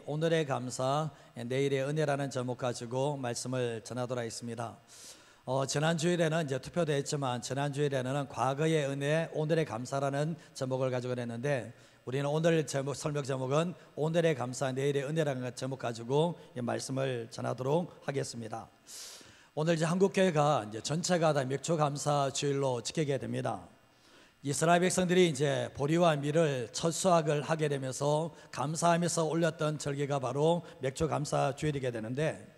오늘의 감사, 내일의 은혜라는 제목 가지고 말씀을 전하도록 하겠습니다. 지난 주일에는 이제 투표도 했지만 지난 주일에는 과거의 은혜, 오늘의 감사라는 제목을 가지고 했는데 우리는 오늘 설명 제목은 오늘의 감사, 내일의 은혜라는 제목 가지고 말씀을 전하도록 하겠습니다. 오늘 이제 한국교회가 이제 전체가 다 맥주감사 주일로 지키게 됩니다. 이스라엘 백성들이 이제 보리와 밀을 첫 수확을 하게 되면서 감사하면서 올렸던 절기가 바로 맥주감사 주일이게 되는데,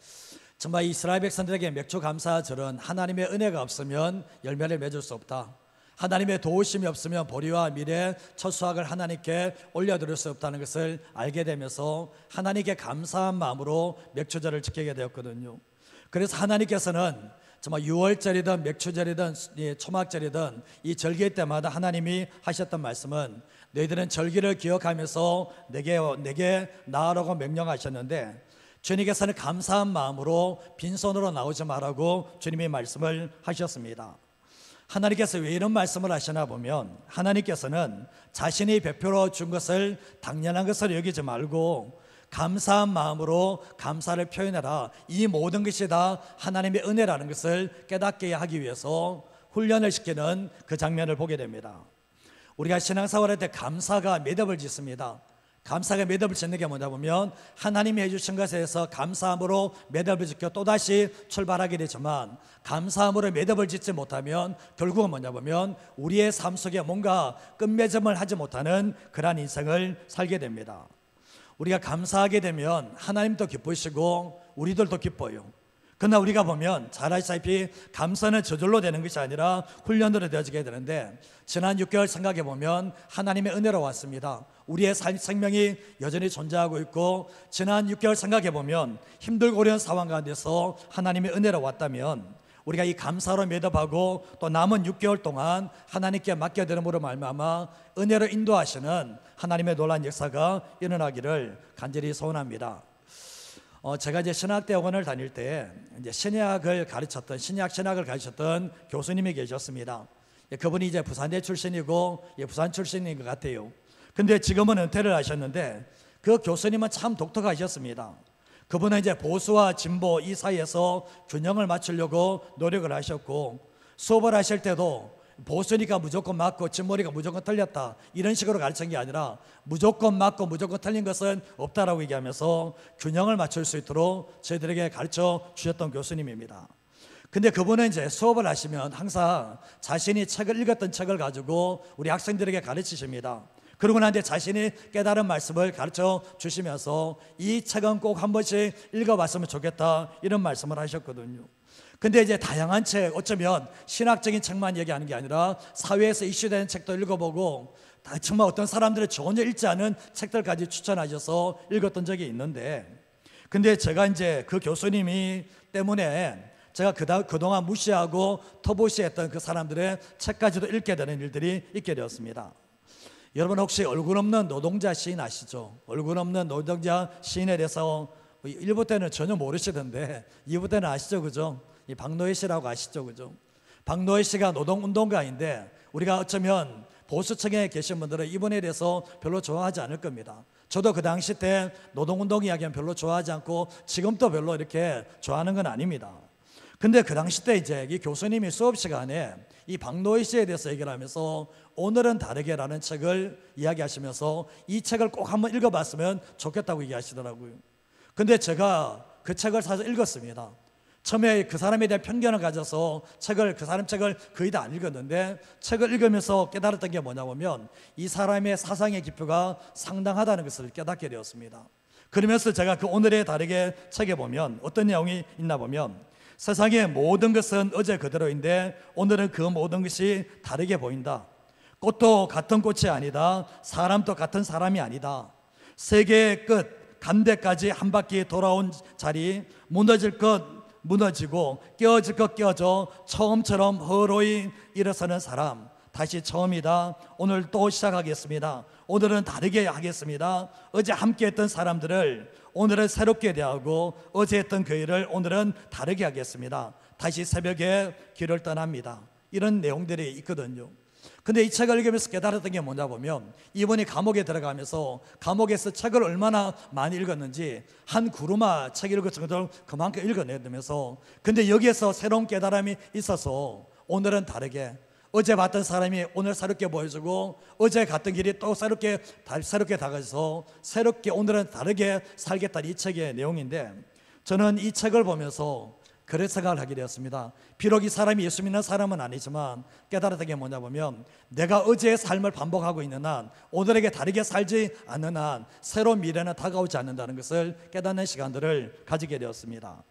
정말 이스라엘 백성들에게 맥주감사절은 하나님의 은혜가 없으면 열매를 맺을 수 없다, 하나님의 도우심이 없으면 보리와 밀의 첫 수확을 하나님께 올려드릴 수 없다는 것을 알게 되면서 하나님께 감사한 마음으로 맥주절을 지키게 되었거든요. 그래서 하나님께서는 정말 유월절이든 맥주절이든 초막절이든 이 절기 때마다 하나님이 하셨던 말씀은 너희들은 절기를 기억하면서 내게 나아라고 명령하셨는데, 주님께서는 감사한 마음으로 빈손으로 나오지 말라고 주님이 말씀을 하셨습니다. 하나님께서 왜 이런 말씀을 하시나 보면, 하나님께서는 자신이 베풀어 준 것을 당연한 것을 여기지 말고 감사한 마음으로 감사를 표현해라, 이 모든 것이 다 하나님의 은혜라는 것을 깨닫게 하기 위해서 훈련을 시키는 그 장면을 보게 됩니다. 우리가 신앙생활할 때 감사가 매듭을 짓습니다. 감사가 매듭을 짓는 게 뭐냐 보면 하나님이 해주신 것에서 감사함으로 매듭을 짓고 또다시 출발하게 되지만, 감사함으로 매듭을 짓지 못하면 결국은 뭐냐 보면 우리의 삶 속에 뭔가 끝맺음을 하지 못하는 그러한 인생을 살게 됩니다. 우리가 감사하게 되면 하나님도 기쁘시고 우리들도 기뻐요. 그러나 우리가 보면 잘 아시다시피 감사는 저절로 되는 것이 아니라 훈련으로 되어지게 되는데, 지난 6개월 생각해 보면 하나님의 은혜로 왔습니다. 우리의 생명이 여전히 존재하고 있고, 지난 6개월 생각해 보면 힘들고 어려운 상황 가운데서 하나님의 은혜로 왔다면 우리가 이 감사로 매듭하고 또 남은 6개월 동안 하나님께 맡겨드림으로 말미암아 은혜로 인도하시는 하나님의 놀라운 역사가 일어나기를 간절히 소원합니다. 제가 이제 신학대학원을 다닐 때 이제 신약을 가르쳤던 교수님이 계셨습니다. 그분이 이제 부산대 출신이고 부산 출신인 것 같아요. 근데 지금은 은퇴를 하셨는데 그 교수님은 참 독특하셨습니다. 그분은 이제 보수와 진보 이 사이에서 균형을 맞추려고 노력을 하셨고, 수업을 하실 때도 보수니까 무조건 맞고 진보니까 무조건 틀렸다 이런 식으로 가르친 게 아니라 무조건 맞고 무조건 틀린 것은 없다라고 얘기하면서 균형을 맞출 수 있도록 저희들에게 가르쳐 주셨던 교수님입니다. 근데 그분은 이제 수업을 하시면 항상 자신이 읽었던 책을 가지고 우리 학생들에게 가르치십니다. 그러고 난 뒤에 자신이 깨달은 말씀을 가르쳐 주시면서 이 책은 꼭 한 번씩 읽어봤으면 좋겠다 이런 말씀을 하셨거든요. 근데 이제 다양한 책, 어쩌면 신학적인 책만 얘기하는 게 아니라 사회에서 이슈되는 책도 읽어보고 정말 어떤 사람들이 전혀 읽지 않은 책들까지 추천하셔서 읽었던 적이 있는데, 근데 제가 이제 그 교수님이 때문에 제가 그동안 무시하고 터부시했던 그 사람들의 책까지도 읽게 되는 일들이 있게 되었습니다. 여러분 혹시 얼굴 없는 노동자 시인 아시죠? 얼굴 없는 노동자 시인에 대해서 1부 때는 전혀 모르시던데 2부 때는 아시죠, 그죠? 이 박노해 씨라고 아시죠, 그죠? 박노해 씨가 노동운동가인데 우리가 어쩌면 보수층에 계신 분들은 이분에 대해서 별로 좋아하지 않을 겁니다. 저도 그 당시 때 노동운동 이야기는 별로 좋아하지 않고 지금도 별로 이렇게 좋아하는 건 아닙니다. 근데 그 당시 때 이제 이 교수님이 수업 시간에 이 박노해 씨에 대해서 얘기를 하면서 오늘은 다르게라는 책을 이야기하시면서 이 책을 꼭 한번 읽어봤으면 좋겠다고 얘기하시더라고요. 근데 제가 그 책을 사서 읽었습니다. 처음에 그 사람에 대한 편견을 가져서 그 사람 책을 거의 다 안 읽었는데, 책을 읽으면서 깨달았던 게 뭐냐 보면 이 사람의 사상의 깊이가 상당하다는 것을 깨닫게 되었습니다. 그러면서 제가 그 오늘의 다르게 책에 보면 어떤 내용이 있나 보면, 세상의 모든 것은 어제 그대로인데 오늘은 그 모든 것이 다르게 보인다. 꽃도 같은 꽃이 아니다. 사람도 같은 사람이 아니다. 세계의 끝 간대까지 한 바퀴 돌아온 자리, 무너질 것 무너지고 깨어질 것 깨어져 처음처럼 허로이 일어서는 사람, 다시 처음이다. 오늘 또 시작하겠습니다. 오늘은 다르게 하겠습니다. 어제 함께 했던 사람들을 오늘은 새롭게 대하고 어제 했던 교회를 오늘은 다르게 하겠습니다. 다시 새벽에 길을 떠납니다. 이런 내용들이 있거든요. 근데 이 책을 읽으면서 깨달았던 게 뭐냐 보면, 이분이 감옥에 들어가면서 감옥에서 책을 얼마나 많이 읽었는지 한 구루마 책 읽을 정도로 그만큼 읽어내면서, 근데 여기에서 새로운 깨달음이 있어서 오늘은 다르게, 어제 봤던 사람이 오늘 새롭게 보여주고, 어제 갔던 길이 또 새롭게 다가져서 새롭게 오늘은 다르게 살겠다는 이 책의 내용인데, 저는 이 책을 보면서 그런 생각을 하게 되었습니다. 비록 이 사람이 예수 믿는 사람은 아니지만 깨달았던 게 뭐냐 보면, 내가 어제의 삶을 반복하고 있는 한, 오늘에게 다르게 살지 않는 한 새로운 미래는 다가오지 않는다는 것을 깨닫는 시간들을 가지게 되었습니다.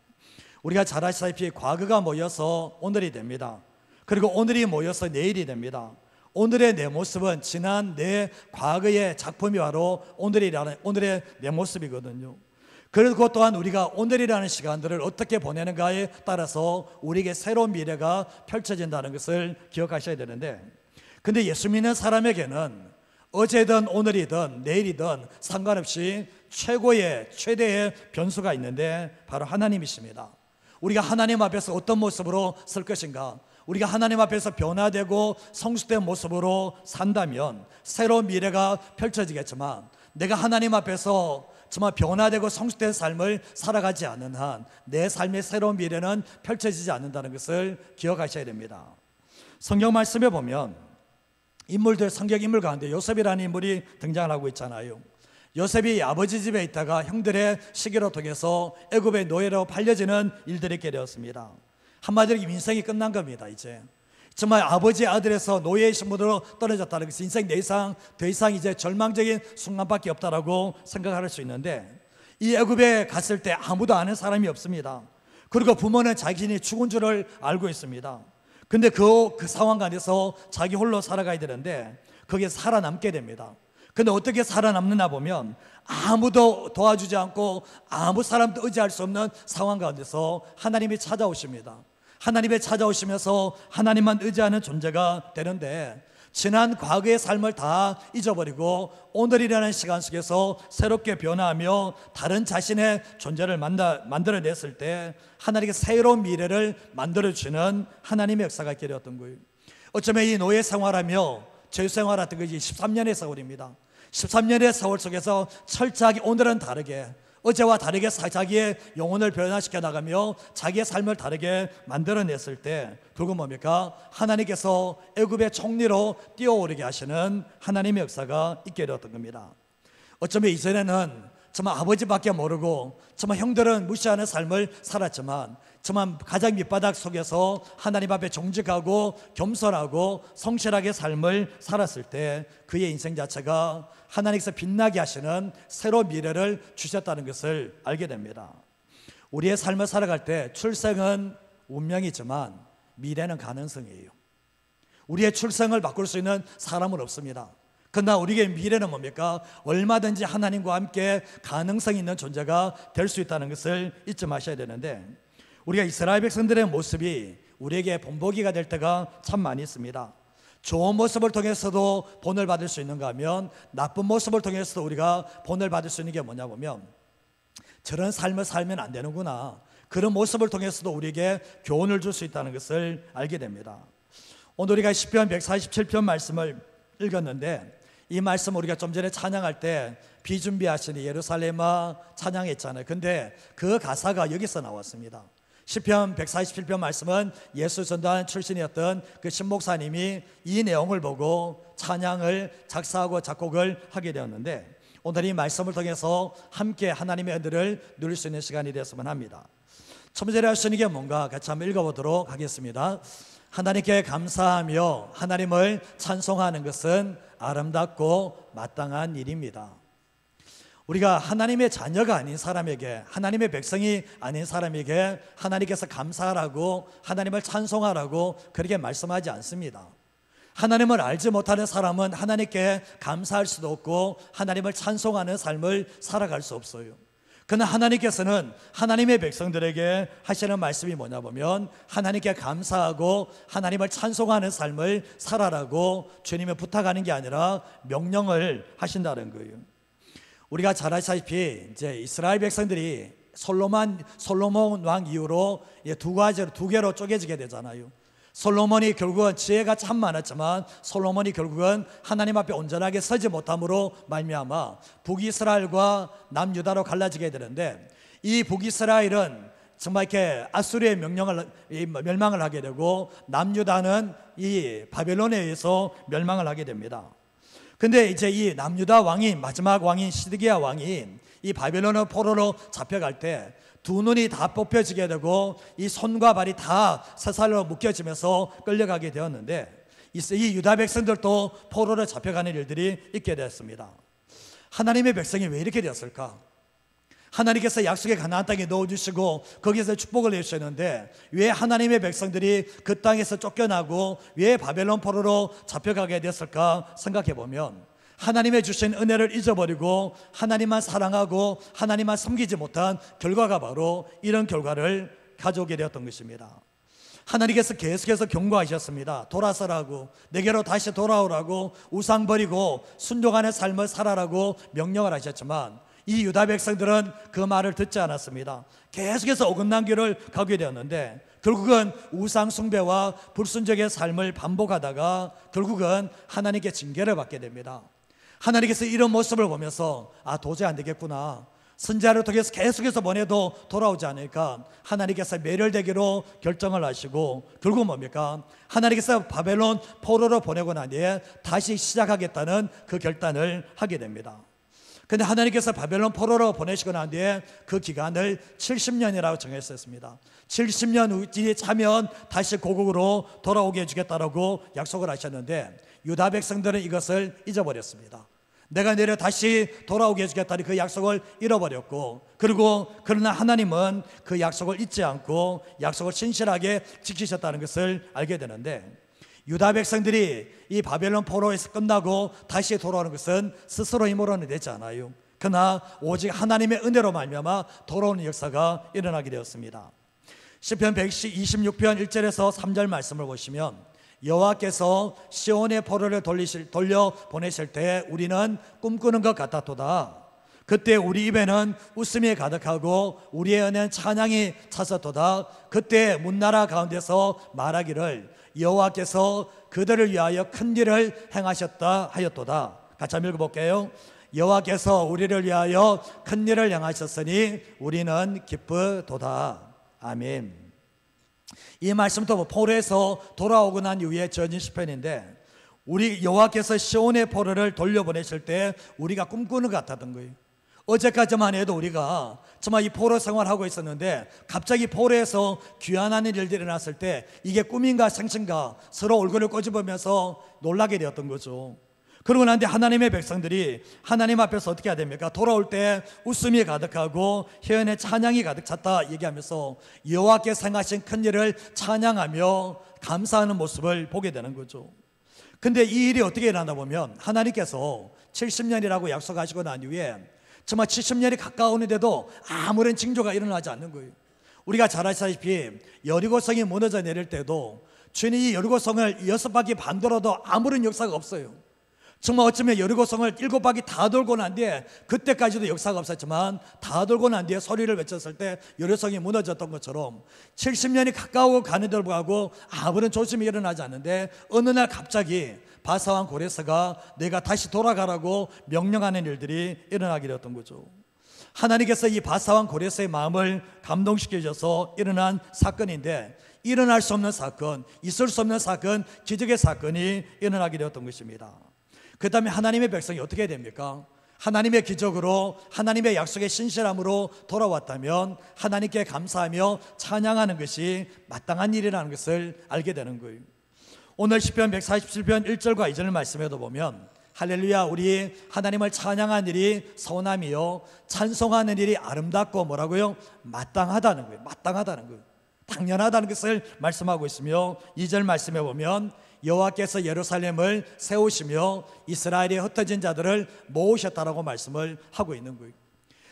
우리가 잘 아시다시피 과거가 모여서 오늘이 됩니다. 그리고 오늘이 모여서 내일이 됩니다. 오늘의 내 모습은 지난 내 과거의 작품이 바로 오늘의 내 모습이거든요. 그리고 또한 우리가 오늘이라는 시간들을 어떻게 보내는가에 따라서 우리에게 새로운 미래가 펼쳐진다는 것을 기억하셔야 되는데, 근데 예수 믿는 사람에게는 어제든 오늘이든 내일이든 상관없이 최대의 변수가 있는데 바로 하나님이십니다. 우리가 하나님 앞에서 어떤 모습으로 설 것인가, 우리가 하나님 앞에서 변화되고 성숙된 모습으로 산다면 새로운 미래가 펼쳐지겠지만, 내가 하나님 앞에서 정말 변화되고 성숙된 삶을 살아가지 않는 한 내 삶의 새로운 미래는 펼쳐지지 않는다는 것을 기억하셔야 됩니다. 성경 말씀에 보면 성경 인물 가운데 요셉이라는 인물이 등장을 하고 있잖아요. 요셉이 아버지 집에 있다가 형들의 시기로 통해서 애굽의 노예로 팔려지는 일들이 있게 되었습니다. 한마디로 인생이 끝난 겁니다. 이제 정말 아버지의 아들에서 노예의 신분으로 떨어졌다는 것은 인생 더 이상 이제 절망적인 순간밖에 없다라고 생각할 수 있는데, 이 애굽에 갔을 때 아무도 아는 사람이 없습니다. 그리고 부모는 자신이 죽은 줄을 알고 있습니다. 근데 그 상황 안에서 자기 홀로 살아가야 되는데 거기에 살아남게 됩니다. 근데 어떻게 살아남느냐 보면, 아무도 도와주지 않고 아무 사람도 의지할 수 없는 상황 가운데서 하나님이 찾아오십니다. 하나님이 찾아오시면서 하나님만 의지하는 존재가 되는데, 지난 과거의 삶을 다 잊어버리고 오늘이라는 시간 속에서 새롭게 변화하며 다른 자신의 존재를 만들어냈을 때 하나님께 새로운 미래를 만들어주시는 하나님의 역사가 있게 되었던 거예요. 어쩌면 이 노예 생활하며 죄 생활했던 것이 13년의 세월입니다. 13년의 세월 속에서 철저하게 오늘은 다르게, 어제와 다르게 자기의 영혼을 변화시켜 나가며 자기의 삶을 다르게 만들어냈을 때 그건 뭡니까? 하나님께서 애굽의 총리로 뛰어오르게 하시는 하나님의 역사가 있게 되었던 겁니다. 어쩌면 이전에는 정말 아버지밖에 모르고 정말 형들은 무시하는 삶을 살았지만, 정말 가장 밑바닥 속에서 하나님 앞에 정직하고 겸손하고 성실하게 삶을 살았을 때 그의 인생 자체가 하나님께서 빛나게 하시는 새로운 미래를 주셨다는 것을 알게 됩니다. 우리의 삶을 살아갈 때 출생은 운명이지만 미래는 가능성이에요. 우리의 출생을 바꿀 수 있는 사람은 없습니다. 그러나 우리의 미래는 뭡니까? 얼마든지 하나님과 함께 가능성이 있는 존재가 될 수 있다는 것을 잊지 마셔야 되는데, 우리가 이스라엘 백성들의 모습이 우리에게 본보기가 될 때가 참 많이 있습니다. 좋은 모습을 통해서도 본을 받을 수 있는가 하면, 나쁜 모습을 통해서도 우리가 본을 받을 수 있는 게 뭐냐 보면, 저런 삶을 살면 안 되는구나, 그런 모습을 통해서도 우리에게 교훈을 줄 수 있다는 것을 알게 됩니다. 오늘 우리가 시편 147편 말씀을 읽었는데, 이 말씀 우리가 좀 전에 찬양할 때 비준비하시니 예루살렘아 찬양했잖아요. 근데 그 가사가 여기서 나왔습니다. 시편 147편 말씀은 예수 전도한 출신이었던 그 신목사님이 이 내용을 보고 찬양을 작사하고 작곡을 하게 되었는데, 오늘 이 말씀을 통해서 함께 하나님의 은혜를 누릴 수 있는 시간이 되었으면 합니다. 첫 번째로 할 수 있는 게 뭔가 같이 한번 읽어보도록 하겠습니다. 하나님께 감사하며 하나님을 찬송하는 것은 아름답고 마땅한 일입니다. 우리가 하나님의 자녀가 아닌 사람에게, 하나님의 백성이 아닌 사람에게 하나님께서 감사하라고, 하나님을 찬송하라고 그렇게 말씀하지 않습니다. 하나님을 알지 못하는 사람은 하나님께 감사할 수도 없고 하나님을 찬송하는 삶을 살아갈 수 없어요. 그러나 하나님께서는 하나님의 백성들에게 하시는 말씀이 뭐냐 보면, 하나님께 감사하고 하나님을 찬송하는 삶을 살아라고 주님이 부탁하는 게 아니라 명령을 하신다는 거예요. 우리가 잘 아시다시피 이제 이스라엘 백성들이 솔로몬 왕 이후로 두 개로 쪼개지게 되잖아요. 솔로몬이 결국은 지혜가 참 많았지만 솔로몬이 결국은 하나님 앞에 온전하게 서지 못함으로 말미암아 북이스라엘과 남유다로 갈라지게 되는데, 이 북이스라엘은 정말 이렇게 아수르의 멸망을 하게 되고, 남유다는 이 바벨론에 의해서 멸망을 하게 됩니다. 근데 이제 이 남유다 왕인, 마지막 왕인 시드기야 왕이 이 바벨론의 포로로 잡혀갈 때 두 눈이 다 뽑혀지게 되고 이 손과 발이 다 쇠살로 묶여지면서 끌려가게 되었는데, 이 유다 백성들도 포로로 잡혀가는 일들이 있게 되었습니다. 하나님의 백성이 왜 이렇게 되었을까? 하나님께서 약속의 가나안 땅에 넣어주시고 거기에서 축복을 내주셨는데 왜 하나님의 백성들이 그 땅에서 쫓겨나고 왜 바벨론 포로로 잡혀가게 됐을까 생각해 보면, 하나님의 주신 은혜를 잊어버리고 하나님만 사랑하고 하나님만 섬기지 못한 결과가 바로 이런 결과를 가져오게 되었던 것입니다. 하나님께서 계속해서 경고하셨습니다. 돌아서라고, 내게로 다시 돌아오라고, 우상 버리고 순종하는 삶을 살아라고 명령을 하셨지만 이 유다 백성들은 그 말을 듣지 않았습니다. 계속해서 어긋난 길을 가게 되었는데 결국은 우상 숭배와 불순종의 삶을 반복하다가 결국은 하나님께 징계를 받게 됩니다. 하나님께서 이런 모습을 보면서 도저히 안 되겠구나, 선지자를 통해서 계속해서 보내도 돌아오지 않으니까 하나님께서 멸혈되기로 결정을 하시고 결국 뭡니까? 하나님께서 바벨론 포로로 보내고 난 뒤에 다시 시작하겠다는 그 결단을 하게 됩니다. 근데 하나님께서 바벨론 포로로 보내시고 난 뒤에 그 기간을 70년이라고 정했었습니다. 70년 뒤에 차면 다시 고국으로 돌아오게 해주겠다라고 약속을 하셨는데 유다 백성들은 이것을 잊어버렸습니다. 내가 내려 다시 돌아오게 해주겠다는 그 약속을 잃어버렸고, 그러나 하나님은 그 약속을 잊지 않고 약속을 신실하게 지키셨다는 것을 알게 되는데, 유다 백성들이 이 바벨론 포로에서 끝나고 다시 돌아오는 것은 스스로 힘으로는 되지 않아요. 그러나 오직 하나님의 은혜로 말미암아 돌아오는 역사가 일어나게 되었습니다. 시편 126편 1절에서 3절 말씀을 보시면, 여호와께서 시온의 포로를 돌려 보내실 때 우리는 꿈꾸는 것 같았도다. 그때 우리 입에는 웃음이 가득하고 우리의 은혜는 찬양이 찼었도다. 그때 문나라 가운데서 말하기를 여호와께서 그들을 위하여 큰 일을 행하셨다 하였도다. 같이 한번 읽어볼게요. 여호와께서 우리를 위하여 큰 일을 행하셨으니 우리는 기쁘도다. 아멘. 이 말씀도 포로에서 돌아오고 난 이후에 지어진 시편인데, 우리 여호와께서 시온의 포로를 돌려보내실 때 우리가 꿈꾸는 것 같았던 거예요. 어제까지만 해도 우리가 정말 이 포로 생활하고 있었는데 갑자기 포로에서 귀환하는 일들이 일어났을 때 이게 꿈인가 생신가 서로 얼굴을 꼬집으면서 놀라게 되었던 거죠. 그러고 난 뒤 하나님의 백성들이 하나님 앞에서 어떻게 해야 됩니까? 돌아올 때 웃음이 가득하고 혀에 찬양이 가득 찼다 얘기하면서 여호와께서 행하신 큰 일을 찬양하며 감사하는 모습을 보게 되는 거죠. 근데 이 일이 어떻게 일어나다 보면 하나님께서 70년이라고 약속하시고 난 이후에 정말 70년이 가까우는데도 아무런 징조가 일어나지 않는 거예요. 우리가 잘 아시다시피 여리고성이 무너져 내릴 때도 주님이 여리고성을 6바퀴 반 돌아도 아무런 역사가 없어요. 정말 어쩌면 여리고성을 7바퀴 다 돌고 난 뒤에, 그때까지도 역사가 없었지만 다 돌고 난 뒤에 소리를 외쳤을 때 여리고성이 무너졌던 것처럼 70년이 가까워 가는데도 불구하고 아무런 조짐이 일어나지 않는데 어느 날 갑자기 바사왕 고레스가 내가 다시 돌아가라고 명령하는 일들이 일어나게 되었던 거죠. 하나님께서 이 바사왕 고레스의 마음을 감동시켜 주셔서 일어난 사건인데, 일어날 수 없는 사건, 있을 수 없는 사건, 기적의 사건이 일어나게 되었던 것입니다. 그 다음에 하나님의 백성이 어떻게 해야 됩니까? 하나님의 기적으로, 하나님의 약속의 신실함으로 돌아왔다면 하나님께 감사하며 찬양하는 것이 마땅한 일이라는 것을 알게 되는 거예요. 오늘 시편 147편 1절과 2절 말씀에도 보면 할렐루야, 우리 하나님을 찬양하는 일이 선함이요 찬송하는 일이 아름답고 뭐라고요? 마땅하다는 거예요. 마땅하다는 거예요. 당연하다는 것을 말씀하고 있으며, 2절 말씀에 보면 여호와께서 예루살렘을 세우시며 이스라엘의 흩어진 자들을 모으셨다라고 말씀을 하고 있는 거예요.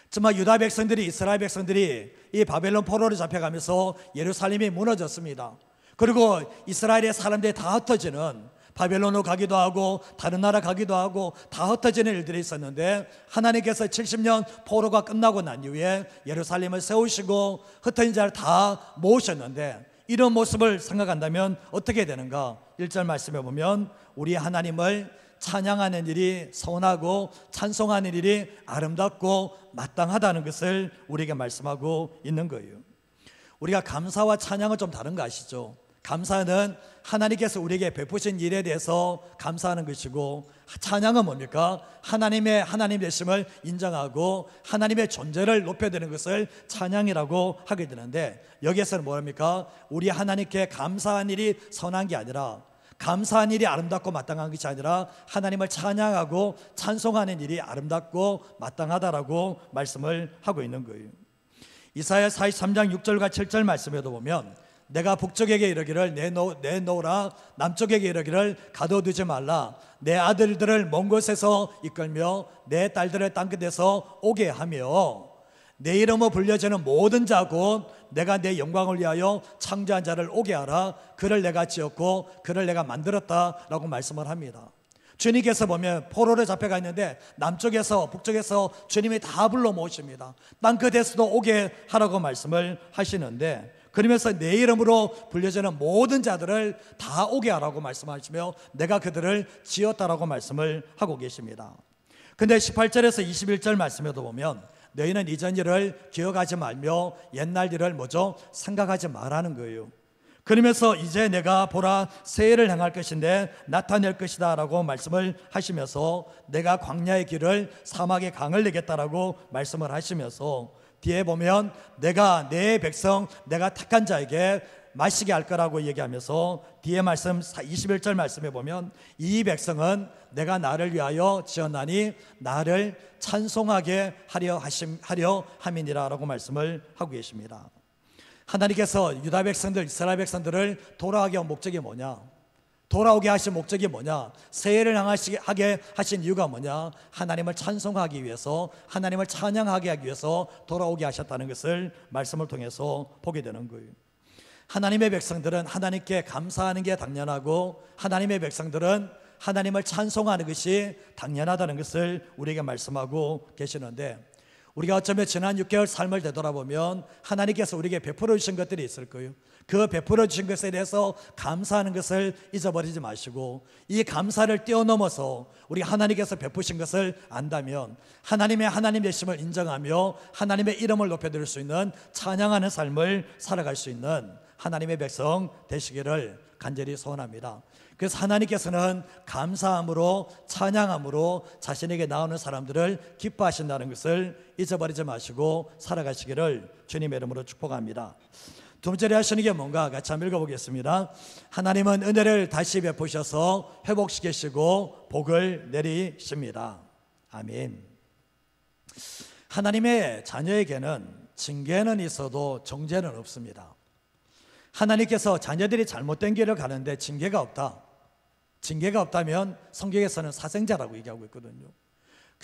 정말 유다 백성들이, 이스라엘 백성들이 이 바벨론 포로로 잡혀가면서 예루살렘이 무너졌습니다. 그리고 이스라엘의 사람들이 다 흩어지는, 바벨론으로 가기도 하고 다른 나라 가기도 하고 다 흩어지는 일들이 있었는데, 하나님께서 70년 포로가 끝나고 난 이후에 예루살렘을 세우시고 흩어진 자를 다 모으셨는데, 이런 모습을 생각한다면 어떻게 되는가? 1절 말씀에 보면 우리 하나님을 찬양하는 일이 선하고 찬송하는 일이 아름답고 마땅하다는 것을 우리에게 말씀하고 있는 거예요. 우리가 감사와 찬양은 좀 다른 거 아시죠? 감사는 하나님께서 우리에게 베푸신 일에 대해서 감사하는 것이고, 찬양은 뭡니까? 하나님 되심을 인정하고 하나님의 존재를 높여드리는 것을 찬양이라고 하게 되는데, 여기에서는 뭐랍니까? 우리 하나님께 감사한 일이 선한 게 아니라, 감사한 일이 아름답고 마땅한 것이 아니라 하나님을 찬양하고 찬송하는 일이 아름답고 마땅하다라고 말씀을 하고 있는 거예요. 이사야 43장 6절과 7절 말씀에도 보면 내가 북쪽에게 이르기를 내놓으라, 남쪽에게 이르기를 가둬두지 말라, 내 아들들을 먼 곳에서 이끌며 내 딸들을 땅끝에서 오게 하며 내 이름으로 불려지는 모든 자 곧 내가 내 영광을 위하여 창조한 자를 오게 하라, 그를 내가 지었고 그를 내가 만들었다라고 말씀을 합니다. 주님께서 보면 포로로 잡혀가 있는데 남쪽에서 북쪽에서 주님이 다 불러 모십니다. 땅끝에서도 오게 하라고 말씀을 하시는데, 그러면서 내 이름으로 불려지는 모든 자들을 다 오게 하라고 말씀하시며 내가 그들을 지었다라고 말씀을 하고 계십니다. 근데 18절에서 21절 말씀에도 보면 너희는 이전 일을 기억하지 말며 옛날 일을 생각하지 말라는 거예요. 그러면서 이제 내가 보라 새 일을 행할 것인데 나타낼 것이다 라고 말씀을 하시면서 내가 광야의 길을 사막의 강을 내겠다라고 말씀을 하시면서 뒤에 보면 내가 내 백성 내가 택한 자에게 마시게 할 거라고 얘기하면서 뒤에 말씀 21절 말씀에 보면 이 백성은 내가 나를 위하여 지었나니 나를 찬송하게 하려 함이니라 라고 말씀을 하고 계십니다. 하나님께서 유다 백성들, 이스라엘 백성들을 돌아오게 한 목적이 뭐냐? 돌아오게 하신 목적이 뭐냐? 새해를 하게 하신 이유가 뭐냐? 하나님을 찬송하기 위해서, 하나님을 찬양하게 하기 위해서 돌아오게 하셨다는 것을 말씀을 통해서 보게 되는 거예요. 하나님의 백성들은 하나님께 감사하는 게 당연하고, 하나님의 백성들은 하나님을 찬송하는 것이 당연하다는 것을 우리에게 말씀하고 계시는데, 우리가 어쩌면 지난 6개월 삶을 되돌아보면 하나님께서 우리에게 베풀어 주신 것들이 있을 거예요. 그 베풀어 주신 것에 대해서 감사하는 것을 잊어버리지 마시고, 이 감사를 뛰어넘어서 우리 하나님께서 베푸신 것을 안다면 하나님의 하나님 되심을 인정하며 하나님의 이름을 높여드릴 수 있는 찬양하는 삶을 살아갈 수 있는 하나님의 백성 되시기를 간절히 소원합니다. 그래서 하나님께서는 감사함으로 찬양함으로 자신에게 나오는 사람들을 기뻐하신다는 것을 잊어버리지 마시고 살아가시기를 주님의 이름으로 축복합니다. 두 번째로 하시는 게 뭔가 같이 한번 읽어보겠습니다. 하나님은 은혜를 다시 베푸셔서 회복시키시고 복을 내리십니다. 아멘. 하나님의 자녀에게는 징계는 있어도 정죄는 없습니다. 하나님께서 자녀들이 잘못된 길을 가는데 징계가 없다. 징계가 없다면 성경에서는 사생자라고 얘기하고 있거든요.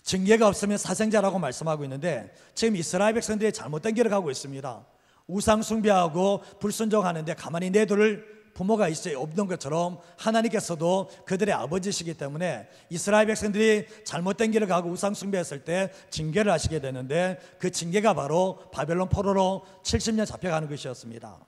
징계가 없으면 사생자라고 말씀하고 있는데 지금 이스라엘 백성들이 잘못된 길을 가고 있습니다. 우상 숭배하고 불순종하는데 가만히 내둘 부모가 없는 것처럼 하나님께서도 그들의 아버지시기 때문에 이스라엘 백성들이 잘못된 길을 가고 우상 숭배했을 때 징계를 하시게 되는데, 그 징계가 바로 바벨론 포로로 70년 잡혀가는 것이었습니다.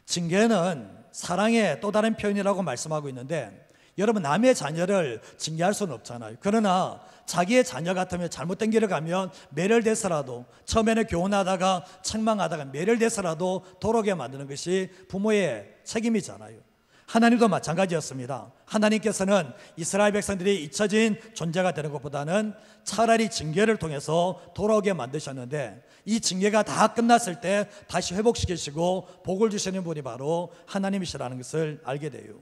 징계는 사랑의 또 다른 표현이라고 말씀하고 있는데, 여러분 남의 자녀를 징계할 수는 없잖아요. 그러나 자기의 자녀 같으면 잘못된 길을 가면 매를대서라도, 처음에는 교훈하다가 책망하다가 매를대서라도 돌아오게 만드는 것이 부모의 책임이잖아요. 하나님도 마찬가지였습니다. 하나님께서는 이스라엘 백성들이 잊혀진 존재가 되는 것보다는 차라리 징계를 통해서 돌아오게 만드셨는데, 이 징계가 다 끝났을 때 다시 회복시키시고 복을 주시는 분이 바로 하나님이시라는 것을 알게 돼요.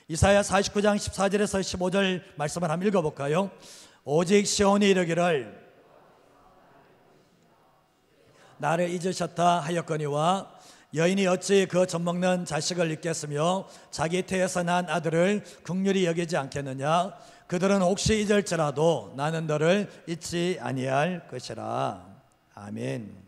이사야 49장 14절에서 15절 말씀을 한번 읽어볼까요? 오직 시온이 이르기를 나를 잊으셨다 하였거니와 여인이 어찌 그 젖먹는 자식을 잊겠으며 자기 태에서 난 아들을 긍휼히 여기지 않겠느냐? 그들은 혹시 잊을지라도 나는 너를 잊지 아니할 것이라. 아멘.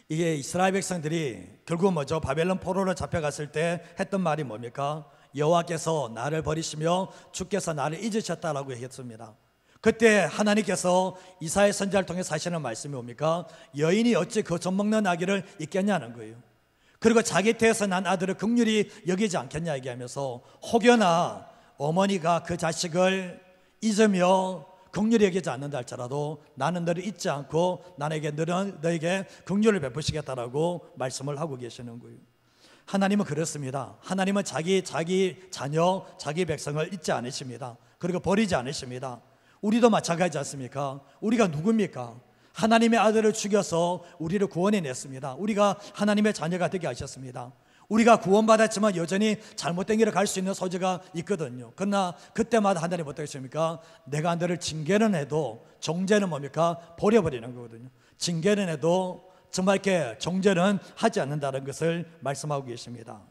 이게 이스라엘 백성들이 결국 바벨론 포로로 잡혀갔을 때 했던 말이 뭡니까? 여호와께서 나를 버리시며 주께서 나를 잊으셨다라고 했습니다. 그때 하나님께서 이사야 선지자를 통해서 하시는 말씀이 뭡니까? 여인이 어찌 그 젖먹는 아기를 잊겠냐는 거예요. 그리고 자기 태에서 난 아들을 긍휼히 여기지 않겠냐 얘기하면서 혹여나 어머니가 그 자식을 잊으며 긍휼히 여기지 않는다 할지라도 나는 너를 잊지 않고 너에게 긍휼을 베푸시겠다라고 말씀을 하고 계시는 거예요. 하나님은 그렇습니다. 하나님은 자기 자녀, 자기 백성을 잊지 않으십니다. 그리고 버리지 않으십니다. 우리도 마찬가지지 않습니까? 우리가 누굽니까? 하나님의 아들을 죽여서 우리를 구원해냈습니다. 우리가 하나님의 자녀가 되게 하셨습니다. 우리가 구원받았지만 여전히 잘못된 길을 갈 수 있는 소지가 있거든요. 그러나 그때마다 하나님 어떻게 하십니까? 내가 너를 징계는 해도 정죄는 뭡니까? 버려버리는 거거든요. 징계는 해도 정말 이렇게 정죄는 하지 않는다는 것을 말씀하고 계십니다.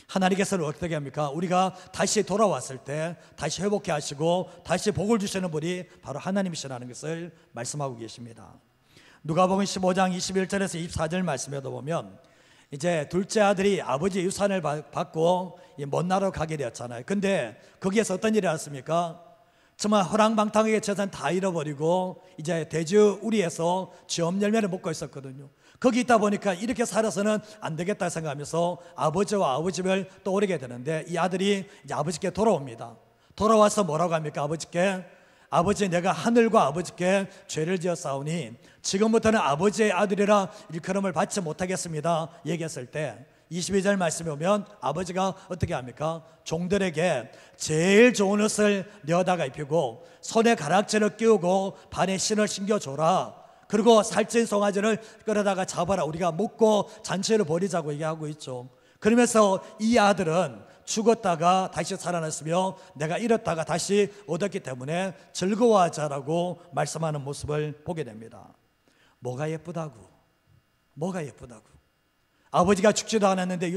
하나님께서는 어떻게 합니까? 우리가 다시 돌아왔을 때 다시 회복해 하시고 다시 복을 주시는 분이 바로 하나님이시라는 것을 말씀하고 계십니다. 누가복음 15장 21절에서 24절 말씀에도 보면 이제 둘째 아들이 아버지 유산을 받고 먼 나라로 가게 되었잖아요. 근데 거기에서 어떤 일이 일어났습니까? 정말 허랑방탕하게 재산 다 잃어버리고 이제 대주 우리에서 쥐엄 열매를 먹고 있었거든요. 거기 있다 보니까 이렇게 살아서는 안 되겠다 생각하면서 아버지와 아버지를 떠오르게 되는데 이 아들이 이제 아버지께 돌아옵니다. 돌아와서 뭐라고 합니까? 아버지 내가 하늘과 아버지께 죄를 지었사오니 지금부터는 아버지의 아들이라 일컬음을 받지 못하겠습니다 얘기했을 때 22절 말씀에 오면 아버지가 어떻게 합니까? 종들에게 제일 좋은 옷을 내어다가 입히고 손에 가락지를 끼우고 발에 신을 신겨줘라. 그리고 살찐 송아지를 끌어다가 잡아라. 우리가 먹고 잔치를 벌이자고 얘기하고 있죠. 그러면서 이 아들은 죽었다가 다시 살아났으며 내가 잃었다가 다시 얻었기 때문에 즐거워하자라고 말씀하는 모습을 보게 됩니다. 뭐가 예쁘다고? 아버지가 죽지도 않았는데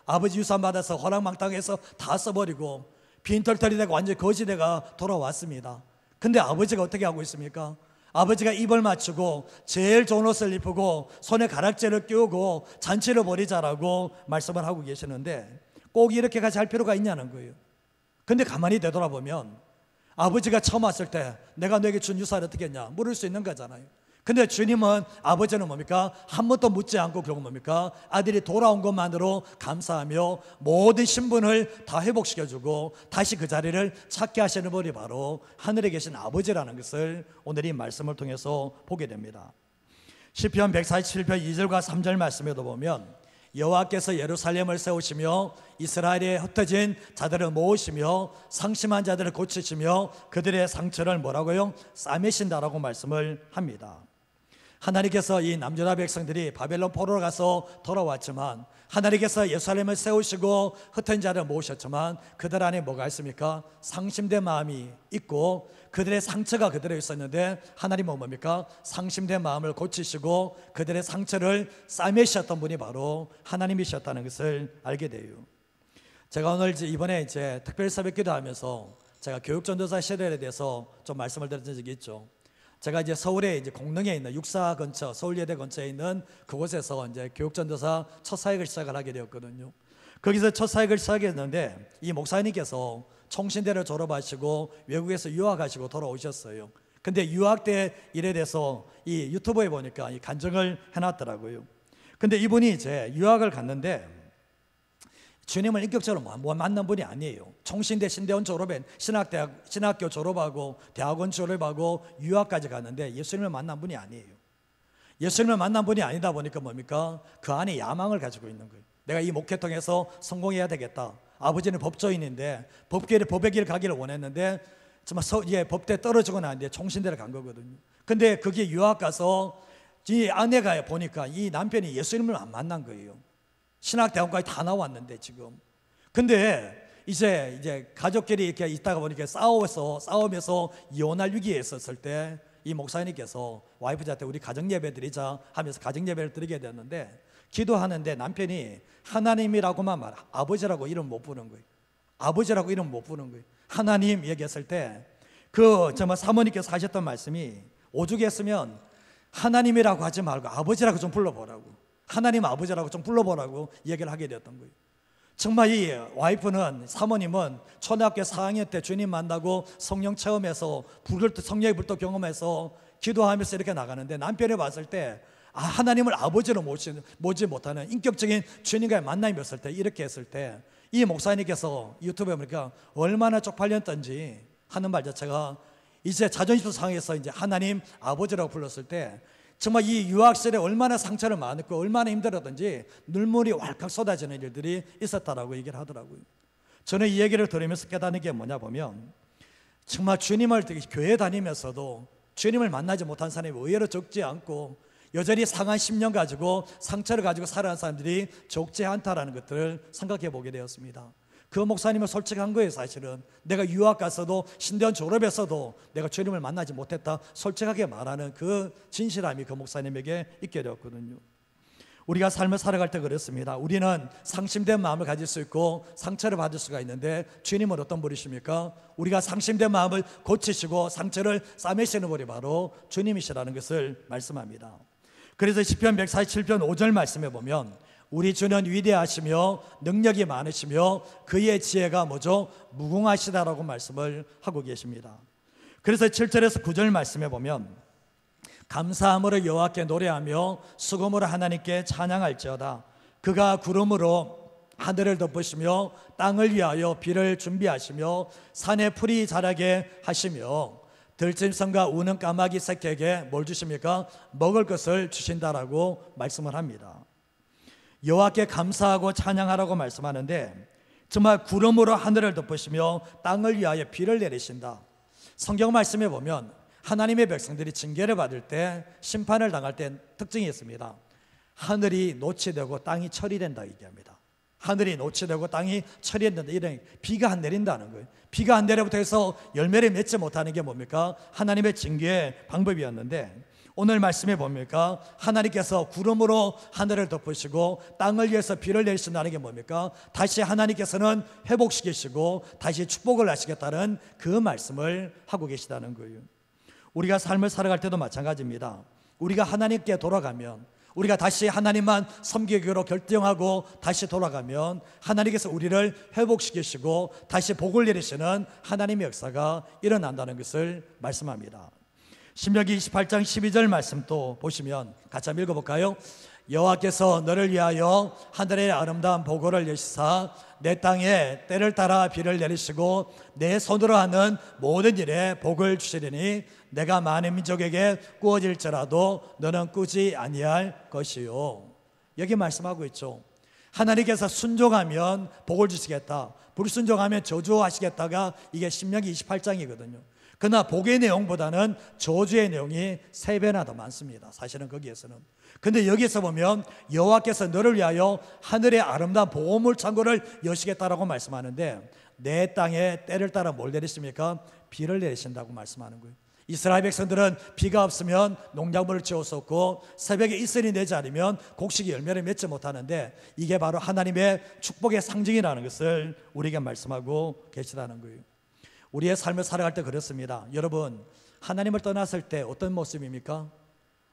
아버지 유산 받아서 허랑방탕해서 다 써버리고 빈털털이 되고 완전히 거지대가 돌아왔습니다. 근데 아버지가 어떻게 하고 있습니까? 아버지가 입을 맞추고 제일 좋은 옷을 입히고 손에 가락지를 끼우고 잔치를 벌이자라고 말씀을 하고 계시는데 꼭 이렇게까지 할 필요가 있냐는 거예요. 근데 가만히 되돌아보면 아버지가 처음 왔을 때 내가 너에게 준 유산을 어떻게 했냐 물을 수 있는 거잖아요. 근데 주님은 아버지는 뭡니까? 한 번도 묻지 않고 결국 뭡니까? 아들이 돌아온 것만으로 감사하며 모든 신분을 다 회복시켜주고 다시 그 자리를 찾게 하시는 분이 바로 하늘에 계신 아버지라는 것을 오늘 이 말씀을 통해서 보게 됩니다. 시편 147편 2절과 3절 말씀에도 보면 여호와께서 예루살렘을 세우시며 이스라엘에 흩어진 자들을 모으시며 상심한 자들을 고치시며 그들의 상처를 뭐라고요? 싸매신다라고 말씀을 합니다. 하나님께서 이 남유다 백성들이 바벨론 포로로 가서 돌아왔지만 하나님께서 예루살렘을 세우시고 흩어진 자를 모으셨지만 그들 안에 뭐가 있습니까? 상심된 마음이 있고 그들의 상처가 그들에 있었는데 하나님은 뭡니까? 상심된 마음을 고치시고 그들의 상처를 싸매셨던 분이 바로 하나님이셨다는 것을 알게 돼요. 제가 오늘 이번에 특별 새벽 기도하면서 제가 교육전도사 시대에 대해서 좀 말씀을 드린 적이 있죠. 제가 서울에 공릉에 있는 육사 근처, 서울예대 근처에 있는 그곳에서 교육전도사 첫 사역을 시작을 하게 되었거든요. 거기서 첫 사역을 시작했는데 이 목사님께서 총신대를 졸업하시고 외국에서 유학하시고 돌아오셨어요. 근데 유학 때 일에 대해서 이 유튜브에 보니까 이 간증을 해놨더라고요. 근데 이분이 유학을 갔는데 주님을 인격적으로 만난 분이 아니에요. 총신대 신대원 졸업한 신학교 졸업하고 대학원 졸업하고 유학까지 갔는데 예수님을 만난 분이 아니에요. 예수님을 만난 분이 아니다 보니까 뭡니까? 그 안에 야망을 가지고 있는 거예요. 내가 이 목회 통해서 성공해야 되겠다. 아버지는 법조인인데 법의 길 가기를 원했는데 정말 법대 떨어지고 나는데 총신대를 간 거거든요. 근데 거기에 유학 가서 이 아내가 보니까 이 남편이 예수님을 안 만난 거예요. 신학대학원까지 다 나왔는데 지금. 근데 이제 가족끼리 이렇게 있다가 보니까 싸우면서 이혼할 위기에 있었을 때 이 목사님께서 와이프한테 우리 가정예배 드리자 하면서 가정예배를 드리게 됐는데 기도하는데 남편이 하나님이라고만 아버지라고 이름 못 부르는 거예요. 아버지라고 이름 못 부르는 거예요. 하나님 얘기했을 때 정말 사모님께서 하셨던 말씀이 오죽했으면 하나님이라고 하지 말고 아버지라고 좀 불러보라고, 하나님 아버지라고 좀 불러보라고 얘기를 하게 되었던 거예요. 정말 이 사모님은 초등학교 4학년 때 주님 만나고 성령 체험해서 성령의 불도 경험해서 기도하면서 이렇게 나가는데 남편이 봤을 때 하나님을 아버지로 모지 못하는 인격적인 주님과의 만남이 없을 때, 이렇게 했을 때 이 목사님께서 유튜브에 보니까 얼마나 쪽팔렸던지 하는 말 자체가, 이제 자존심 상해서 이제 하나님 아버지라고 불렀을 때 정말 이 유학시절에 얼마나 상처를 많았고 얼마나 힘들었던지 눈물이 왈칵 쏟아지는 일들이 있었다라고 얘기를 하더라고요. 저는 이 얘기를 들으면서 깨닫는 게 뭐냐 보면, 정말 주님을 교회 다니면서도 주님을 만나지 못한 사람이 의외로 적지 않고 여전히 상한 심령 가지고 상처를 가지고 살아가는 사람들이 적지 않다라는 것들을 생각해 보게 되었습니다. 그 목사님은 솔직한 거예요. 사실은 내가 유학 가서도 신대원 졸업해서도 내가 주님을 만나지 못했다 솔직하게 말하는 그 진실함이 그 목사님에게 있게 되었거든요. 우리가 삶을 살아갈 때 그렇습니다. 우리는 상심된 마음을 가질 수 있고 상처를 받을 수가 있는데, 주님은 어떤 분이십니까? 우리가 상심된 마음을 고치시고 상처를 싸매시는 분이 바로 주님이시라는 것을 말씀합니다. 그래서 시편 147편 5절 말씀에 보면 우리 주는 위대하시며 능력이 많으시며 그의 지혜가 뭐죠? 무궁하시다라고 말씀을 하고 계십니다. 그래서 7절에서 9절 말씀에 보면 감사함으로 여호와께 노래하며 수금으로 하나님께 찬양할지어다. 그가 구름으로 하늘을 덮으시며 땅을 위하여 비를 준비하시며 산에 풀이 자라게 하시며 들짐승과 우는 까마귀 새끼에게 뭘 주십니까? 먹을 것을 주신다라고 말씀을 합니다. 여호와께 감사하고 찬양하라고 말씀하는데, 정말 구름으로 하늘을 덮으시며 땅을 위하여 비를 내리신다. 성경 말씀에 보면 하나님의 백성들이 징계를 받을 때, 심판을 당할 때 특징이 있습니다. 하늘이 노치되고 땅이 철이 된다 얘기합니다. 하늘이 노치되고 땅이 철이 된다, 이런 비가 안 내린다는 거예요. 비가 안 내려부터 해서 열매를 맺지 못하는 게 뭡니까? 하나님의 징계의 방법이었는데, 오늘 말씀에 뭡니까? 하나님께서 구름으로 하늘을 덮으시고 땅을 위해서 비를 내리신다는 게 뭡니까? 다시 하나님께서는 회복시키시고 다시 축복을 하시겠다는 그 말씀을 하고 계시다는 거예요. 우리가 삶을 살아갈 때도 마찬가지입니다. 우리가 하나님께 돌아가면, 우리가 다시 하나님만 섬기기로 결정하고 다시 돌아가면 하나님께서 우리를 회복시키시고 다시 복을 내리시는 하나님의 역사가 일어난다는 것을 말씀합니다. 신명기 28장 12절 말씀 또 보시면 같이 한번 읽어볼까요? 여호와께서 너를 위하여 하늘의 아름다운 보고를 여시사 내 땅에 때를 따라 비를 내리시고 내 손으로 하는 모든 일에 복을 주시리니 내가 많은 민족에게 꾸어질지라도 너는 꾸지 아니할 것이요. 여기 말씀하고 있죠. 하나님께서 순종하면 복을 주시겠다, 불순종하면 저주하시겠다가 이게 신명기 28장이거든요. 그러나 복의 내용보다는 저주의 내용이 3배나 더 많습니다. 사실은 거기에서는. 근데 여기서 보면 여호와께서 너를 위하여 하늘의 아름다운 보호물 창고를 여시겠다라고 말씀하는데, 내 땅에 때를 따라 뭘 내리십니까? 비를 내리신다고 말씀하는 거예요. 이스라엘 백성들은 비가 없으면 농작물을 지을 수 없고 새벽에 이슬이 내지 않으면 곡식이 열매를 맺지 못하는데, 이게 바로 하나님의 축복의 상징이라는 것을 우리에게 말씀하고 계시다는 거예요. 우리의 삶을 살아갈 때 그렇습니다. 여러분, 하나님을 떠났을 때 어떤 모습입니까?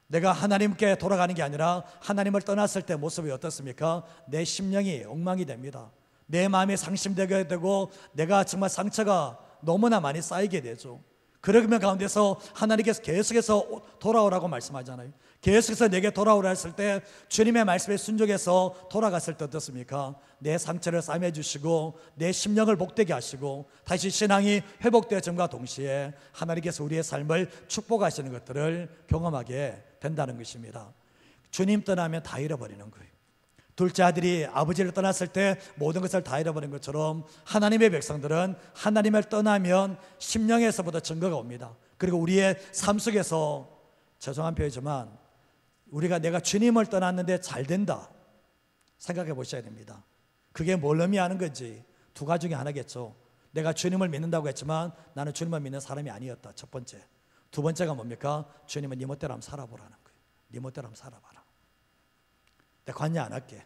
내가 하나님께 돌아가는 게 아니라 하나님을 떠났을 때 모습이 어떻습니까? 내 심령이 엉망이 됩니다. 내 마음이 상심되게 되고 내가 정말 상처가 너무나 많이 쌓이게 되죠. 그러면 가운데서 하나님께서 계속해서 돌아오라고 말씀하잖아요. 계속해서 내게 돌아오라 했을 때 주님의 말씀에 순종해서 돌아갔을 때 어떻습니까? 내 상처를 싸매주시고 내 심령을 복되게 하시고 다시 신앙이 회복되어짐과 동시에 하나님께서 우리의 삶을 축복하시는 것들을 경험하게 된다는 것입니다. 주님 떠나면 다 잃어버리는 거예요. 둘째 아들이 아버지를 떠났을 때 모든 것을 다 잃어버린 것처럼 하나님의 백성들은 하나님을 떠나면 심령에서부터 증거가 옵니다. 그리고 우리의 삶 속에서, 죄송한 표현이지만 우리가 내가 주님을 떠났는데 잘 된다 생각해 보셔야 됩니다. 그게 뭘 의미하는 건지 두 가지 중에 하나겠죠. 내가 주님을 믿는다고 했지만 나는 주님을 믿는 사람이 아니었다, 첫 번째. 두 번째가 뭡니까? 주님은 네 멋대로 한번 살아보라는 거예요. 네 멋대로 한번 살아봐라. 내가 관여 안 할게,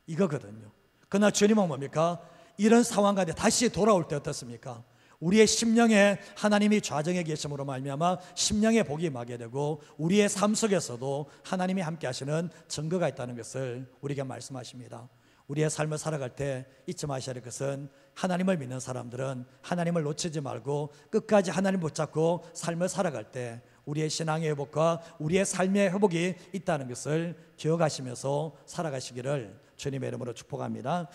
이거거든요. 그러나 주님은 뭡니까? 이런 상황 가운데 다시 돌아올 때 어떻습니까? 우리의 심령에 하나님이 좌정해 계심으로 말미암아 심령의 복이 임하게 되고 우리의 삶 속에서도 하나님이 함께 하시는 증거가 있다는 것을 우리에게 말씀하십니다. 우리의 삶을 살아갈 때 잊지 마셔야 할 것은, 하나님을 믿는 사람들은 하나님을 놓치지 말고 끝까지 하나님 붙잡고 삶을 살아갈 때 우리의 신앙의 회복과 우리의 삶의 회복이 있다는 것을 기억하시면서 살아가시기를 주님의 이름으로 축복합니다.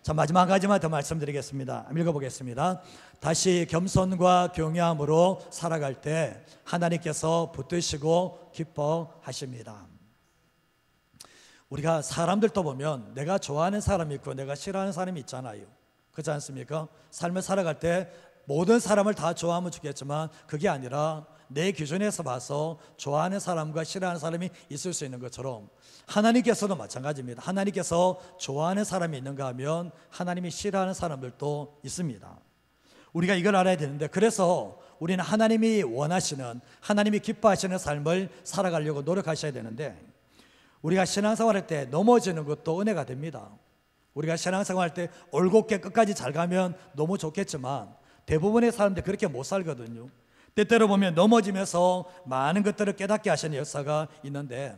자, 마지막 한 가지만 더 말씀드리겠습니다. 읽어보겠습니다. 다시 겸손과 경외함으로 살아갈 때 하나님께서 붙드시고 기뻐하십니다. 우리가 사람들도 보면 내가 좋아하는 사람이 있고 내가 싫어하는 사람이 있잖아요. 그렇지 않습니까? 삶을 살아갈 때 모든 사람을 다 좋아하면 좋겠지만 그게 아니라 내 기준에서 봐서 좋아하는 사람과 싫어하는 사람이 있을 수 있는 것처럼 하나님께서도 마찬가지입니다. 하나님께서 좋아하는 사람이 있는가 하면 하나님이 싫어하는 사람들도 있습니다. 우리가 이걸 알아야 되는데, 그래서 우리는 하나님이 원하시는, 하나님이 기뻐하시는 삶을 살아가려고 노력하셔야 되는데, 우리가 신앙생활할 때 넘어지는 것도 은혜가 됩니다. 우리가 신앙생활할 때 올곧게 끝까지 잘 가면 너무 좋겠지만 대부분의 사람들이 그렇게 못 살거든요. 때때로 보면 넘어지면서 많은 것들을 깨닫게 하시는 역사가 있는데,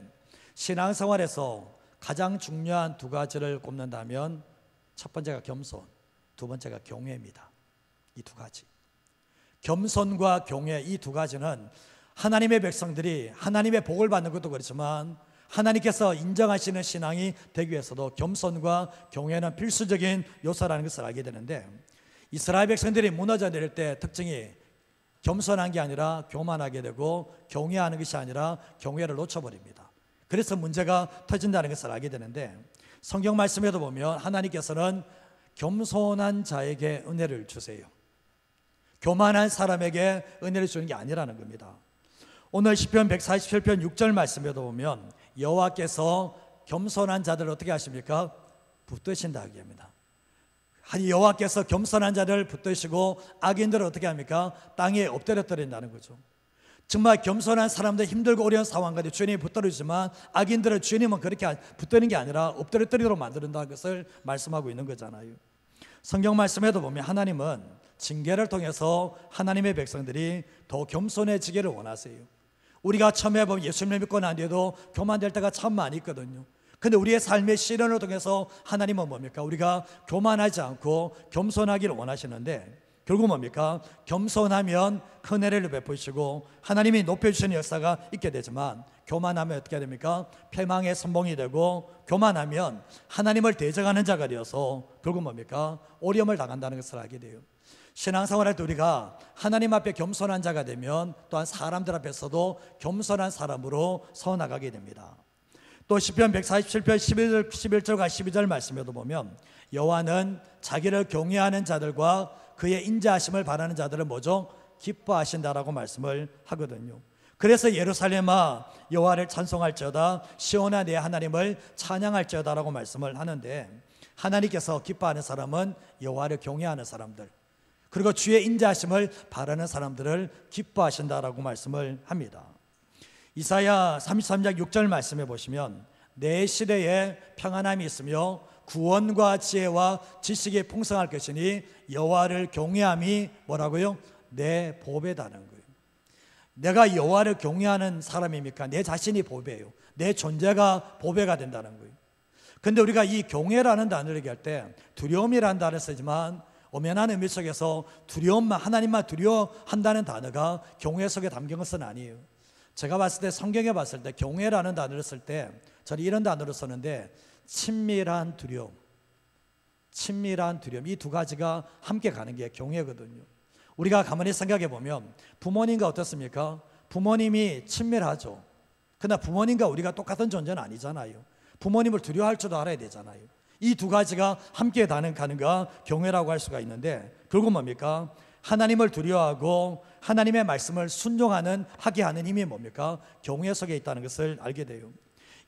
신앙생활에서 가장 중요한 두 가지를 꼽는다면 첫 번째가 겸손, 두 번째가 경외입니다. 이 두 가지, 겸손과 경외, 이 두 가지는 하나님의 백성들이 하나님의 복을 받는 것도 그렇지만 하나님께서 인정하시는 신앙이 되기 위해서도 겸손과 경외는 필수적인 요소라는 것을 알게 되는데, 이스라엘 백성들이 무너져 내릴 때 특징이 겸손한 게 아니라 교만하게 되고 경외하는 것이 아니라 경외를 놓쳐버립니다. 그래서 문제가 터진다는 것을 알게 되는데, 성경 말씀에도 보면 하나님께서는 겸손한 자에게 은혜를 주세요. 교만한 사람에게 은혜를 주는 게 아니라는 겁니다. 오늘 시편 147편 6절 말씀에도 보면 여호와께서 겸손한 자들을 어떻게 하십니까? 붙드신다 합니다. 여호와께서 겸손한 자를 붙드시고 악인들을 어떻게 합니까? 땅에 엎드려뜨린다는 거죠. 정말 겸손한 사람들 힘들고 어려운 상황 가운데 주님이 붙들어주지만 악인들을 주님은 그렇게 붙드는 게 아니라 엎드려뜨리도록 만든다는 것을 말씀하고 있는 거잖아요. 성경 말씀에도 보면 하나님은 징계를 통해서 하나님의 백성들이 더 겸손해지기를 원하세요. 우리가 처음에 보면 예수님을 믿고 난 뒤에도 교만될 때가 참 많이 있거든요. 근데 우리의 삶의 시련을 통해서 하나님은 뭡니까? 우리가 교만하지 않고 겸손하기를 원하시는데, 결국 뭡니까? 겸손하면 큰 은혜를 베푸시고 하나님이 높여주시는 역사가 있게 되지만, 교만하면 어떻게 됩니까? 패망의 선봉이 되고, 교만하면 하나님을 대적하는 자가 되어서 결국 뭡니까? 어려움을 당한다는 것을 알게 돼요. 신앙생활할 때 우리가 하나님 앞에 겸손한 자가 되면 또한 사람들 앞에서도 겸손한 사람으로 서나가게 됩니다. 또 시편 147편 11절과 12절 말씀에도 보면 여호와는 자기를 경외하는 자들과 그의 인자하심을 바라는 자들을 뭐죠? 기뻐하신다라고 말씀을 하거든요. 그래서 예루살렘아 여호와를 찬송할지어다, 시온아 내 하나님을 찬양할지어다라고 말씀을 하는데, 하나님께서 기뻐하는 사람은 여호와를 경외하는 사람들, 그리고 주의 인자하심을 바라는 사람들을 기뻐하신다라고 말씀을 합니다. 이사야 33장 6절 말씀해 보시면 내 시대에 평안함이 있으며 구원과 지혜와 지식이 풍성할 것이니 여호와를 경외함이 뭐라고요? 내 보배다는 거예요. 내가 여호와를 경외하는 사람입니까? 내 자신이 보배예요. 내 존재가 보배가 된다는 거예요. 근데 우리가 이 경외라는 단어를 얘기할 때 두려움이라는 단어를 쓰지만 엄연한 의미 속에서 두려움만, 하나님만 두려워한다는 단어가 경외 속에 담긴 것은 아니에요. 제가 봤을 때, 성경에 봤을 때 경외라는 단어를 쓸 때 저는 이런 단어를 쓰는데, 친밀한 두려움, 친밀한 두려움, 이 두 가지가 함께 가는 게 경외거든요. 우리가 가만히 생각해 보면 부모님과 어떻습니까? 부모님이 친밀하죠. 그러나 부모님과 우리가 똑같은 존재는 아니잖아요. 부모님을 두려워할 줄도 알아야 되잖아요. 이 두 가지가 함께 가는 가 경외라고 할 수가 있는데, 결국 뭡니까? 하나님을 두려워하고 하나님의 말씀을 순종하는, 하게 하는 힘이 뭡니까? 경외 속에 있다는 것을 알게 돼요.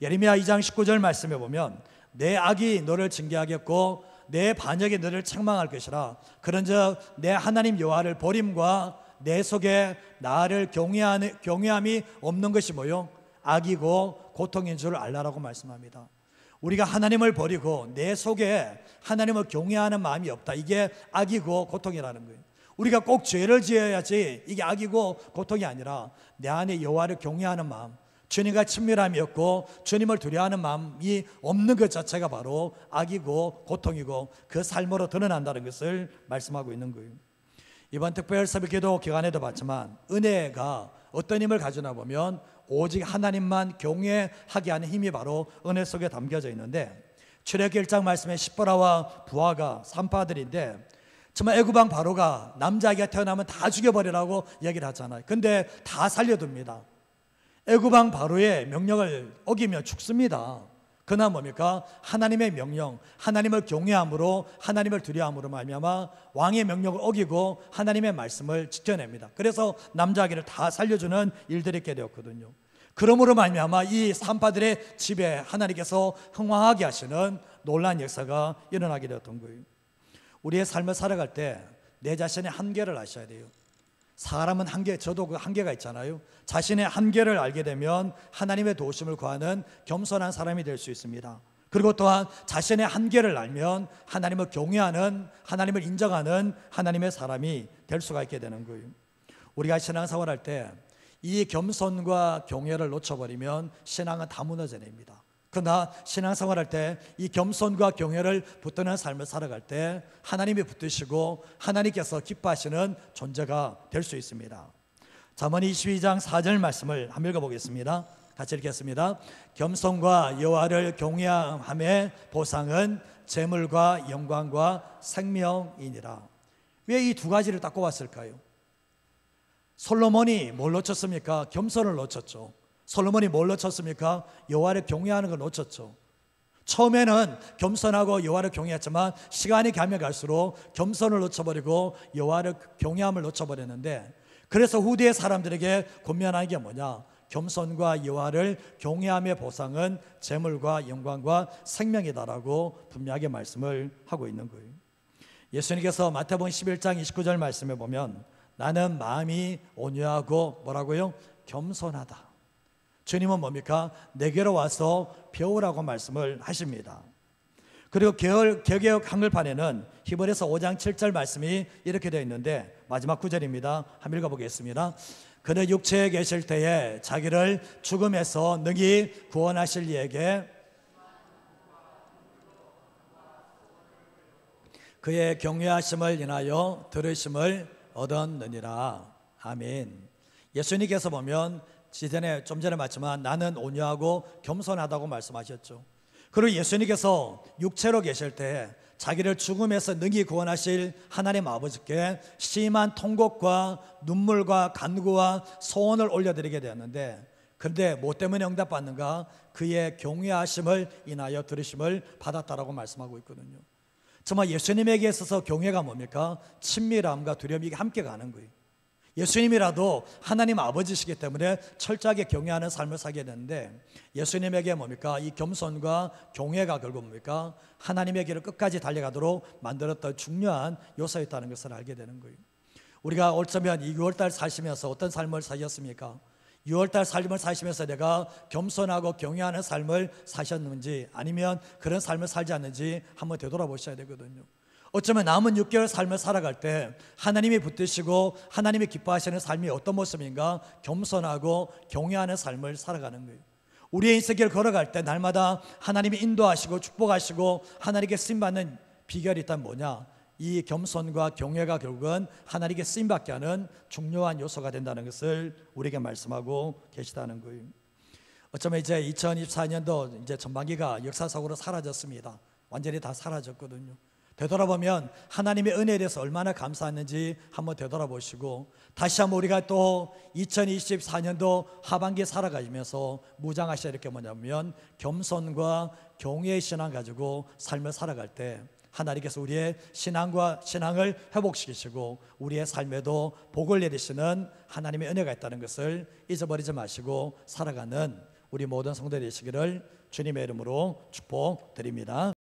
예레미야 2장 19절 말씀에 보면 내 악이 너를 징계하겠고 내 반역이 너를 책망할 것이라. 그런즉 내 하나님 여호와를 버림과 내 속에 나를 경외함이 없는 것이 뭐요? 악이고 고통인 줄 알라라고 말씀합니다. 우리가 하나님을 버리고 내 속에 하나님을 경외하는 마음이 없다, 이게 악이고 고통이라는 거예요. 우리가 꼭 죄를 지어야지 이게 악이고 고통이 아니라 내 안에 여호와를 경외하는 마음, 주님과 친밀함이 없고 주님을 두려워하는 마음이 없는 것 자체가 바로 악이고 고통이고 그 삶으로 드러난다는 것을 말씀하고 있는 거예요. 이번 특별 새벽기도 기간에도 봤지만 은혜가 어떤 힘을 가지나 보면 오직 하나님만 경외하게 하는 힘이 바로 은혜 속에 담겨져 있는데, 출애굽기 1장 말씀에 시보라와 부하가 산파들인데, 정말 애굽왕 바로가 남자아기가 태어나면 다 죽여버리라고 얘기를 하잖아요. 근데 다 살려둡니다. 애굽왕 바로의 명령을 어기면 죽습니다. 그러나 뭡니까? 하나님의 명령, 하나님을 경외함으로, 하나님을 두려워함으로 말미암아 왕의 명령을 어기고 하나님의 말씀을 지켜냅니다. 그래서 남자아기를 다 살려주는 일들이 있게 되었거든요. 그러므로 말미암아 이 산파들의 집에 하나님께서 흥왕하게 하시는 놀라운 역사가 일어나게 되었던 거예요. 우리의 삶을 살아갈 때 내 자신의 한계를 아셔야 돼요. 사람은 한계, 저도 그 한계가 있잖아요. 자신의 한계를 알게 되면 하나님의 도우심을 구하는 겸손한 사람이 될 수 있습니다. 그리고 또한 자신의 한계를 알면 하나님을 경외하는, 하나님을 인정하는 하나님의 사람이 될 수가 있게 되는 거예요. 우리가 신앙생활할 때 이 겸손과 경외를 놓쳐버리면 신앙은 다 무너져 냅니다. 그러나 신앙생활할 때 이 겸손과 경외를 붙드는 삶을 살아갈 때 하나님이 붙드시고 하나님께서 기뻐하시는 존재가 될 수 있습니다. 잠언 22장 4절 말씀을 한번 읽어보겠습니다. 같이 읽겠습니다. 겸손과 여호와를 경외함의 보상은 재물과 영광과 생명이니라. 왜 이 두 가지를 딱 꼽았을까요? 솔로몬이 뭘 놓쳤습니까? 겸손을 놓쳤죠. 솔로몬이 뭘 놓쳤습니까? 여호와를 경외하는 걸 놓쳤죠. 처음에는 겸손하고 여호와를 경외했지만 시간이 가면 갈수록 겸손을 놓쳐버리고 여호와를 경외함을 놓쳐버렸는데, 그래서 후대의 사람들에게 권면하는 게 뭐냐? 겸손과 여호와를 경외함의 보상은 재물과 영광과 생명이다라고 분명하게 말씀을 하고 있는 거예요. 예수님께서 마태복음 11장 29절 말씀에 보면 나는 마음이 온유하고 뭐라고요? 겸손하다. 주님은 뭡니까? 내게로 와서 배우라고 말씀을 하십니다. 그리고 개역 한글판에는 히브리서 5장 7절 말씀이 이렇게 되어 있는데, 마지막 구절입니다. 한번 읽어보겠습니다. 그는 육체에 계실 때에 자기를 죽음에서 능히 구원하실 이에게 그의 경외하심을 인하여 들으심을 얻었느니라. 아멘. 예수님께서 보면 좀 전에 말했지만 나는 온유하고 겸손하다고 말씀하셨죠. 그리고 예수님께서 육체로 계실 때 자기를 죽음에서 능히 구원하실 하나님 아버지께 심한 통곡과 눈물과 간구와 소원을 올려드리게 되었는데, 그런데 뭐 때문에 응답받는가? 그의 경외하심을 인하여 들으심을 받았다라고 말씀하고 있거든요. 정말 예수님에게 있어서 경외가 뭡니까? 친밀함과 두려움이 함께 가는 거예요. 예수님이라도 하나님 아버지시기 때문에 철저하게 경외하는 삶을 살게 되는데, 예수님에게 뭡니까? 이 겸손과 경외가 결국 뭡니까? 하나님의 길을 끝까지 달려가도록 만들었던 중요한 요소였다는 것을 알게 되는 거예요. 우리가 올쩌면 이 6월달 사시면서 어떤 삶을 사셨습니까? 6월달 삶을 사시면서 내가 겸손하고 경외하는 삶을 사셨는지, 아니면 그런 삶을 살지 않는지 한번 되돌아보셔야 되거든요. 어쩌면 남은 6개월 삶을 살아갈 때 하나님이 붙드시고 하나님이 기뻐하시는 삶이 어떤 모습인가? 겸손하고 경외하는 삶을 살아가는 거예요. 우리의 인생길을 걸어갈 때 날마다 하나님이 인도하시고 축복하시고 하나님께 쓰임받는 비결이 있다면 뭐냐? 이 겸손과 경외가 결국은 하나님께 쓰임받게 하는 중요한 요소가 된다는 것을 우리에게 말씀하고 계시다는 거예요. 어쩌면 이제 2024년도 이제 전반기가 역사적으로 사라졌습니다. 완전히 다 사라졌거든요. 되돌아보면 하나님의 은혜에 대해서 얼마나 감사했는지 한번 되돌아보시고, 다시 한번 우리가 또 2024년도 하반기에 살아가면서 무장하셔야 될 게 뭐냐면 겸손과 경외의 신앙 가지고 삶을 살아갈 때 하나님께서 우리의 신앙을 회복시키시고 우리의 삶에도 복을 내리시는 하나님의 은혜가 있다는 것을 잊어버리지 마시고 살아가는 우리 모든 성도들 되시기를 주님의 이름으로 축복드립니다.